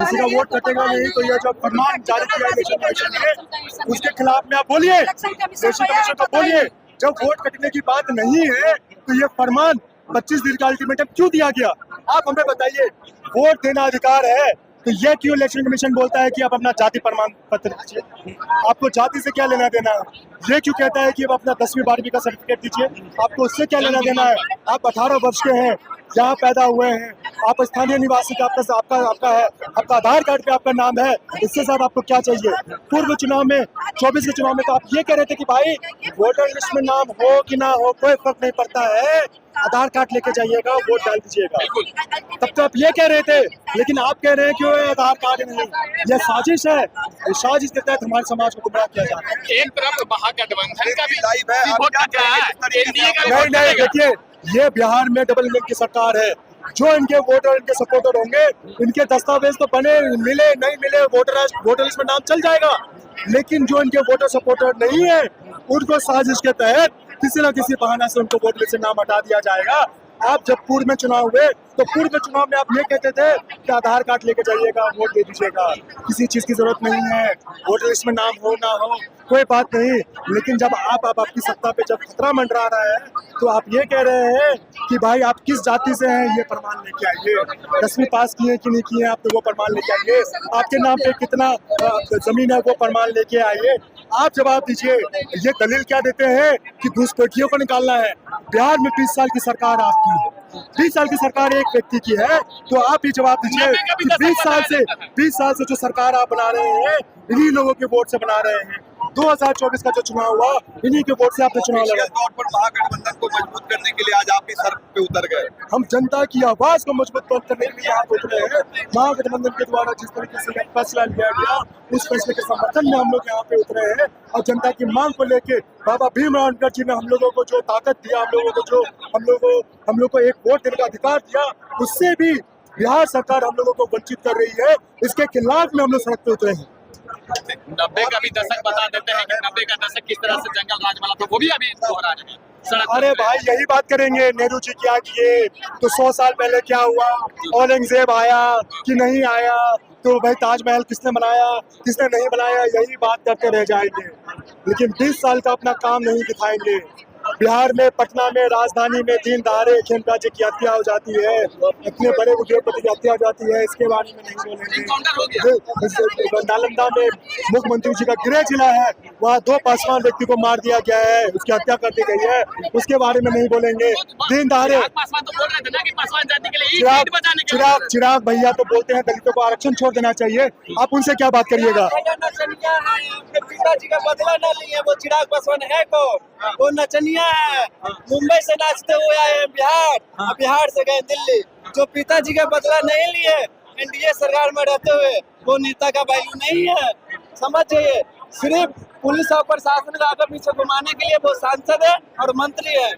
किसी का वोट कटेगा नहीं तो ये जो फरमान जारी किया इलेक्शन कमीशन ने उसके खिलाफ में आप बोलिए, इलेक्शन कमीशन को बोलिए। जब वोट कटने की बात नहीं है तो ये फरमान 25 दिन का अल्टीमेटम क्यों दिया गया? आप हमें बताइए। वोट देना अधिकार है तो ये क्यों इलेक्शन कमीशन बोलता है कि आप अपना जाति प्रमाण पत्र दीजिए? आपको जाति से क्या लेना देना है? ये क्यों कहता है कि आप अपना 10वीं 12वीं का सर्टिफिकेट दीजिए? आपको उससे क्या लेना देना है? आप 18 वर्ष के हैं, यहाँ पैदा हुए हैं, आप स्थानीय निवासी का आपका है, आपका आधार कार्ड पे आपका नाम है, इससे ज्यादा आपको क्या चाहिए? पूर्व चुनाव में 24 के चुनाव में तो आप ये कह रहे थे कि भाई वोटर लिस्ट में नाम हो कि ना हो कोई फर्क नहीं पड़ता है, आधार कार्ड लेके जाइएगा, वोट डाल दीजिएगा। तब तो आप ये कह रहे थे, लेकिन आप कह रहे हैं कि आधार कार्ड नहीं। यह साजिश है, इस साजिश के तहत हमारे समाज को गुमराह किया जा रहा है। एक तरफ महागठबंधन का भी वोट कट रहा है, एनडीए का भी नहीं, देखिए ये बिहार में डबल इंजन की सरकार है। जो इनके वोटर इनके सपोर्टर होंगे, इनके दस्तावेज तो बने, मिले नहीं मिले वोटर लिस्ट में नाम चल जाएगा, लेकिन जो इनके वोटर सपोर्टर नहीं है उनको साजिश के तहत किसी न किसी बहाना से उनको वोटर लिस्ट से नाम हटा दिया जाएगा। आप जब पूर्व में चुनाव हुए तो पूर्व में चुनाव में आप ये कहते थे कि आधार कार्ड लेके जाइएगा, वोट दे दीजिएगा, किसी चीज की जरूरत नहीं है, वोटर लिस्ट में नाम हो ना हो कोई बात नहीं। लेकिन जब आपकी सत्ता पे जब खतरा मंडरा रहा है तो आप ये कह रहे हैं कि भाई आप किस जाति से हैं ये प्रमाण लेके आइए, 10वीं पास किए कि नहीं किए आप तो वो प्रमाण लेके आइए, आपके नाम पे कितना जमीन है वो प्रमाण लेके आइए। आप जवाब दीजिए। ये दलील क्या देते हैं कि घुसपैठियों को निकालना है। बिहार में 20 साल की सरकार आपकी है, 20 साल की सरकार एक व्यक्ति की है, तो आप ही जवाब दीजिए कि 20 साल से जो सरकार आप बना रहे हैं इन्हीं लोगों के वोट से बना रहे हैं। 2024 का जो चुनाव हुआ इन्हीं के वोट से आपने चुनाव लगा। तौर पर महागठबंधन को मजबूत करने के लिए आज आप भी सड़क पे उतर गए। हम जनता की आवाज को मजबूत करने के लिए यहाँ उतरे हैं। महागठबंधन के द्वारा जिस तरीके से फैसला लिया गया उस फैसले के समर्थन में हम लोग यहाँ पे उतरे हैं और जनता की मांग को लेके बाबा भीमराव अम्बेडकर जी ने हम लोगों को जो ताकत दिया, हम लोग को एक वोट देने का अधिकार दिया, उससे भी बिहार सरकार हम लोगों को वंचित कर रही है। इसके खिलाफ में हम लोग सड़क पे उतरे हैं। 90 का भी दशक बता देते हैं कि 90 का दशक किस तरह से जंगल राज वाला था, वो भी अभी दोहरा रहे हैं। अरे भाई यही बात करेंगे, नेहरू जी क्या किए तो 100 साल पहले क्या हुआ, औरंगजेब आया कि नहीं आया, तो भाई ताजमहल किसने बनाया किसने नहीं बनाया, यही बात करते रह जाएंगे, लेकिन 20 साल का अपना काम नहीं दिखाएंगे। बिहार में पटना में राजधानी में दिन दहाड़े खेमराज की हत्या हो जाती है, इतने बड़े उद्योगपति की हत्या हो जाती है, इसके बारे में नहीं बोलेंगे। नालंदा में मुख्यमंत्री जी का गृह जिला है, वहाँ 2 पासवान व्यक्ति को मार दिया गया है, उसकी हत्या कर दी गई है, उसके बारे में नहीं बोलेंगे। दिन दहाड़े चिराग भैया तो बोलते हैं दलितों को आरक्षण छोड़ देना चाहिए, आप उनसे क्या बात करिएगा? पिताजी का बदला न लिए, वो चिराग पासवान है कौन? वो नचनिया है, मुंबई से नाचते हुए आए हैं बिहार, बिहार से गए दिल्ली। जो पिताजी का बदला नहीं लिए एनडीए सरकार में रहते हुए, वो नेता का वैल्यू नहीं है, समझ जाइए। सिर्फ पुलिस और प्रशासन का आगे पीछे घुमाने के लिए वो सांसद है और मंत्री है।